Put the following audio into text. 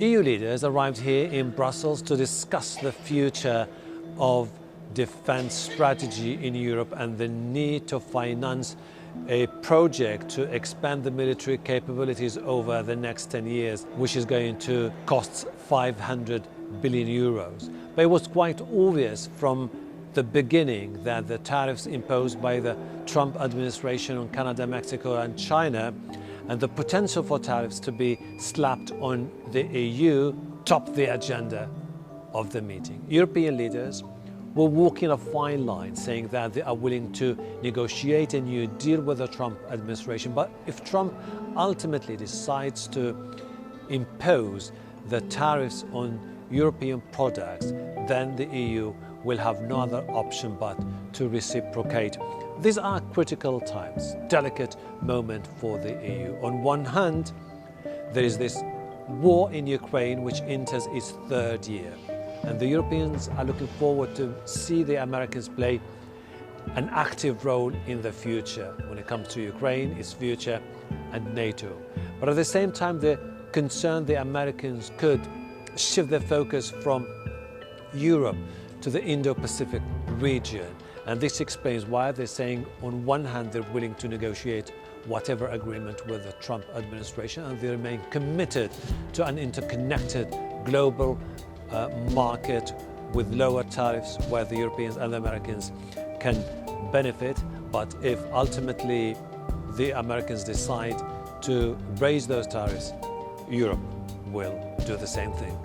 EU leaders arrived here in Brussels to discuss the future of defense strategy in Europe and the need to finance a project to expand the military capabilities over the next 10 years, which is going to cost 500 billion euros. But it was quite obvious from the beginning that the tariffs imposed by the Trump administration on Canada, Mexico and China, and the potential for tariffs to be slapped on the EU, topped the agenda of the meeting. European leaders were walking a fine line, saying that they are willing to negotiate a new deal with the Trump administration. But if Trump ultimately decides to impose the tariffs on European products, then the EU will have no other option but to reciprocate. These are critical times, delicate moment for the EU. On one hand, there is this war in Ukraine which enters its third year. And the Europeans are looking forward to see the Americans play an active role in the future when it comes to Ukraine, its future, and NATO. But at the same time, they're concerned the Americans could shift their focus from Europe to the Indo-Pacific region. And this explains why they're saying on one hand they're willing to negotiate whatever agreement with the Trump administration, and they remain committed to an interconnected global market with lower tariffs where the Europeans and the Americans can benefit. But if ultimately the Americans decide to raise those tariffs, Europe will do the same thing.